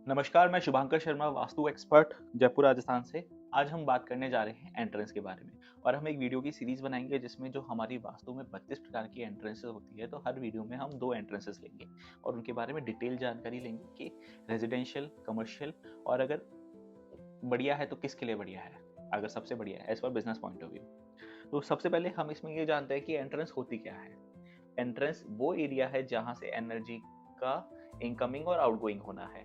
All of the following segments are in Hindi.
नमस्कार, मैं शुभांकर शर्मा, वास्तु एक्सपर्ट, जयपुर, राजस्थान से। आज हम बात करने जा रहे हैं एंट्रेंस के बारे में और हम एक वीडियो की सीरीज़ बनाएँगे जिसमें जो हमारी वास्तु में 32 प्रकार की एंट्रेंसेस होती है, तो हर वीडियो में हम 2 एंट्रेंसेस लेंगे और उनके बारे में डिटेल जानकारी लेंगे कि रेज़िडेंशियल, कमर्शियल और अगर बढ़िया है तो किसके लिए बढ़िया है, अगर सबसे बढ़िया है as per business point of view. तो सबसे पहले हम इसमें ये जानते हैं कि एंट्रेंस होती क्या है। एंट्रेंस वो एरिया है जहाँ से एनर्जी का इनकमिंग और आउटगोइंग होना है।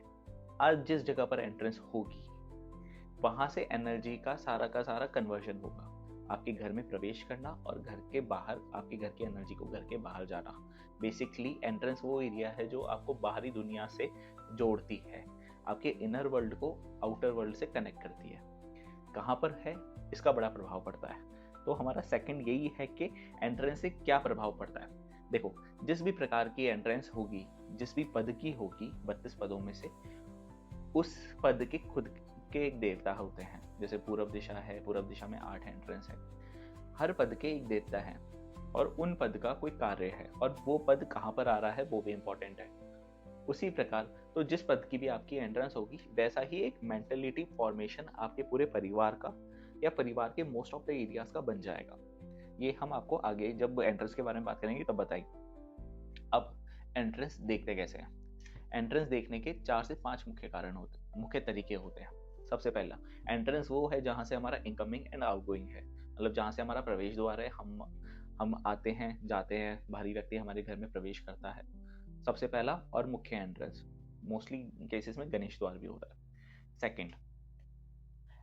आज जिस जगह पर एंट्रेंस होगी वहां से एनर्जी का सारा कन्वर्जन होगा। आपके घर में प्रवेश करना और घर के बाहर आपके घर की एनर्जी को घर के बाहर जाना। बेसिकली एंट्रेंस वो एरिया है जो आपको बाहरी दुनिया से जोड़ती है, आपके इनर वर्ल्ड को आउटर वर्ल्ड से कनेक्ट करती है। कहाँ पर है इसका बड़ा प्रभाव पड़ता है। तो हमारा सेकंड यही है कि एंट्रेंस से क्या प्रभाव पड़ता है। देखो, जिस भी प्रकार की एंट्रेंस होगी, जिस भी पद की होगी 32 पदों में से, उस पद के खुद के एक देवता होते हैं। जैसे पूरब दिशा है, पूरब दिशा में 8 एंट्रेंस है। हर पद के एक देवता है और उन पद का कोई कार्य है और वो पद कहाँ पर आ रहा है वो भी इंपॉर्टेंट है। उसी प्रकार तो जिस पद की भी आपकी एंट्रेंस होगी वैसा ही एक मेंटलिटी फॉर्मेशन आपके पूरे परिवार का या परिवार के मोस्ट ऑफ द एरियाज का बन जाएगा। ये हम आपको आगे जब एंट्रेंस के बारे में बात करेंगे तब बताएंगे। अब एंट्रेंस देखते कैसे हैं। एंट्रेंस देखने के 4 से 5 मुख्य तरीके होते हैं। सबसे पहला, एंट्रेंस वो है जहाँ से हमारा इनकमिंग एंड आउटगोइंग है, मतलब जहाँ से हमारा प्रवेश द्वार है। हम आते हैं, जाते हैं, बाहरी व्यक्ति हमारे घर में प्रवेश करता है। सबसे पहला और मुख्य एंट्रेंस, मोस्टली केसेस में गणेश द्वार भी होता है। सेकंड,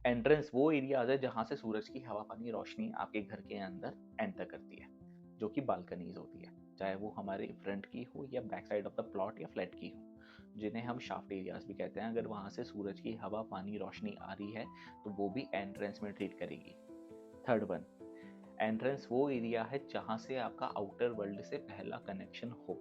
एंट्रेंस वो एरियाज है जहाँ से सूरज की हवा पानी रोशनी आपके घर के अंदर एंटर करती है, जो कि बालकनीज होती है, चाहे वो हमारे फ्रंट की हो या back side of the plot या फ्लैट की हो, जिन्हें हम शाफ्ट एरियाज भी कहते हैं। अगर वहाँ से सूरज की हवा पानी रोशनी आ रही है तो वो भी एंट्रेंस में ट्रीट करेगी। थर्ड वन, एंट्रेंस वो एरिया है जहाँ से आपका आउटर वर्ल्ड से पहला कनेक्शन हो।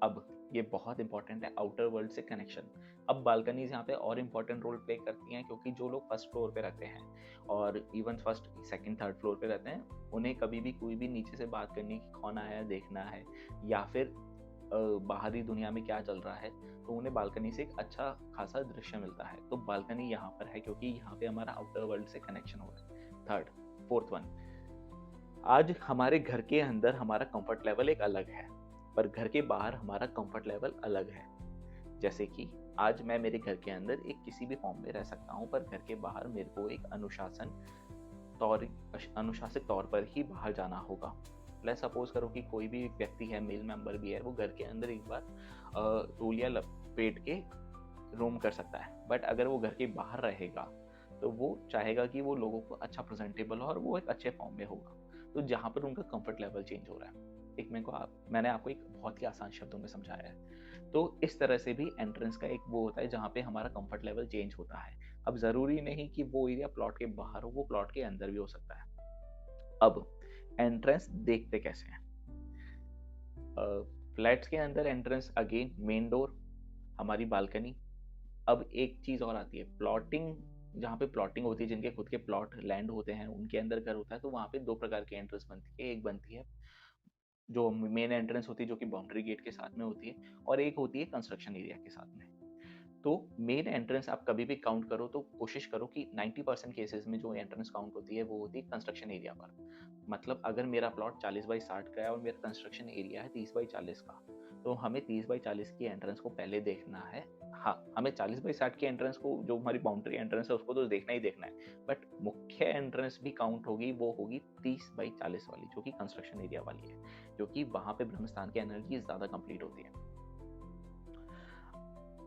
अब ये बहुत इंपॉर्टेंट है, आउटर वर्ल्ड से कनेक्शन। अब बालकनीज यहाँ पे और इम्पोर्टेंट रोल प्ले करती हैं, क्योंकि जो लोग फर्स्ट फ्लोर पे रहते हैं और even first second third floor पे रहते हैं, उन्हें कभी भी कोई भी नीचे से बात करनी कि कौन आया है देखना है या फिर बाहरी दुनिया में क्या चल रहा है, तो उन्हें बालकनी से एक अच्छा खासा दृश्य मिलता है। तो बालकनी यहाँ पर है क्योंकि यहाँ पे हमारा आउटर वर्ल्ड से कनेक्शन हो रहा है। थर्ड, फोर्थ वन, आज हमारे घर के अंदर हमारा कंफर्ट लेवल एक अलग है, पर घर के बाहर हमारा कंफर्ट लेवल अलग है। जैसे कि आज मैं मेरे घर के अंदर एक किसी भी फॉर्म में रह सकता हूँ, पर घर के बाहर मेरे को एक अनुशासित तौर पर ही बाहर जाना होगा। लेट्स सपोज करो कि कोई भी व्यक्ति है, मेल मेंबर भी है, वो घर के अंदर एक बार तौलिया लपेट के रोम कर सकता है, बट अगर वो घर के बाहर रहेगा तो वो चाहेगा कि वो लोगों को अच्छा प्रेजेंटेबल हो और वो एक अच्छे फॉर्म में होगा। तो जहाँ पर उनका कंफर्ट लेवल चेंज हो रहा है, एक मैंने आपको एक बहुत ही आसान शब्दों में समझाया है। तो इस तरह से भी एंट्रेंस का एक वो होता है जहाँ पे हमारा कंफर्ट लेवल चेंज होता है। अब ज़रूरी नहीं कि वो एरिया प्लॉट के बाहर हो, वो प्लॉट के अंदर भी हो सकता है। अब एंट्रेंस देखते कैसे हैं। फ्लैट्स के अंदर एंट्रेंस अगेन मेन डोर, हमारी बालकनी। अब एक चीज़ और आती है, प्लॉटिंग। जहाँ पे प्लॉटिंग होती है, जिनके खुद के प्लॉट लैंड होते हैं, उनके अंदर घर होता है, तो वहाँ पे दो प्रकार की एंट्रेंस बनती है। एक बनती है जो मेन एंट्रेंस होती है, जो कि बाउंड्री गेट के साथ में होती है, और एक होती है कंस्ट्रक्शन एरिया के साथ में। तो मेन एंट्रेंस आप कभी भी काउंट करो तो कोशिश करो कि 90% केसेस में जो एंट्रेंस काउंट होती है वो होती है कंस्ट्रक्शन एरिया पर। मतलब अगर मेरा प्लॉट 40x60 का है और मेरा कंस्ट्रक्शन एरिया है 30x40 का, तो हमें 30x40 की एंट्रेंस को पहले देखना है। हाँ, हमें 40x60 की एंट्रेंस को, जो हमारी बाउंड्री एंट्रेंस है, उसको तो देखना ही देखना है, बट मुख्य एंट्रेंस भी काउंट होगी, वो होगी 30x40 वाली, जो कि कंस्ट्रक्शन एरिया वाली है, क्योंकि वहां पे ब्रह्मस्थान की एनर्जी ज्यादा कंप्लीट होती है।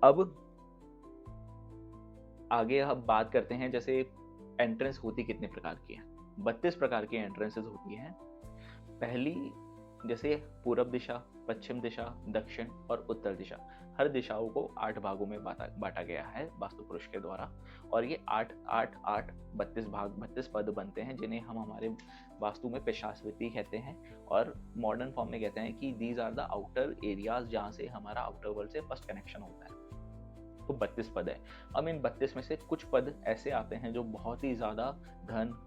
अब आगे हम बात करते हैं, जैसे एंट्रेंस होती कितने प्रकार की है। 32 प्रकार की एंट्रेंसेस होती हैं। पहली, जैसे पूरब दिशा, पश्चिम दिशा, दक्षिण और उत्तर दिशा, हर दिशाओं को 8 भागों में बांटा गया है वास्तु पुरुष के द्वारा, और ये 8 8 8 32 भाग 32 पद बनते हैं, जिन्हें हम हमारे वास्तु में पेशास्वती कहते हैं, और मॉडर्न फॉर्म में कहते हैं कि these are the outer areas, जहाँ से हमारा आउटर वर्ल्ड से फर्स्ट कनेक्शन होता है। तो 32 पद है। अब इन 32 में से कुछ पद ऐसे आते हैं जो बहुत ही ज़्यादा धन,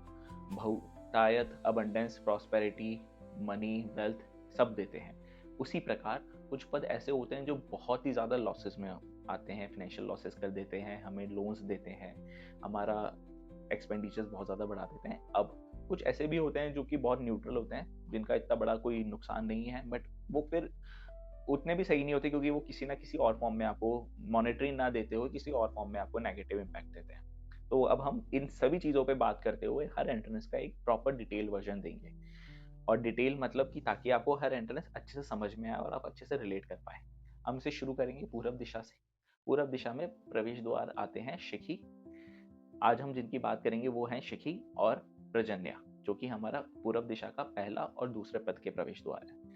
बहुतायत, अबंडेंस, प्रॉस्पेरिटी, मनी, वेल्थ सब देते हैं। उसी प्रकार कुछ पद ऐसे होते हैं जो बहुत ही ज़्यादा लॉसेस में आते हैं, फाइनेंशियल लॉसेस कर देते हैं, हमें लोन्स देते हैं, हमारा एक्सपेंडिचर्स बहुत ज़्यादा बढ़ा देते हैं। अब कुछ ऐसे भी होते हैं जो कि बहुत न्यूट्रल होते हैं, जिनका इतना बड़ा कोई नुकसान नहीं है, बट वो फिर उतने भी सही नहीं होते, क्योंकि वो किसी ना किसी और फॉर्म में आपको मॉनेटरी ना देते हुए किसी और फॉर्म में आपको नेगेटिव इम्पैक्ट देते हैं। तो अब हम इन सभी चीज़ों पे बात करते हुए हर एंट्रेंस का एक प्रॉपर डिटेल वर्जन देंगे, और डिटेल मतलब कि ताकि आपको हर एंट्रेंस अच्छे से समझ में आए और आप अच्छे से रिलेट कर पाए। हम इसे शुरू करेंगे पूरब दिशा से। पूरब दिशा में प्रवेश द्वार आते हैं शिखी। आज हम जिनकी बात करेंगे वो हैं शिखी और प्रजन्या, जो कि हमारा पूरब दिशा का पहला और दूसरे पद के प्रवेश द्वार है।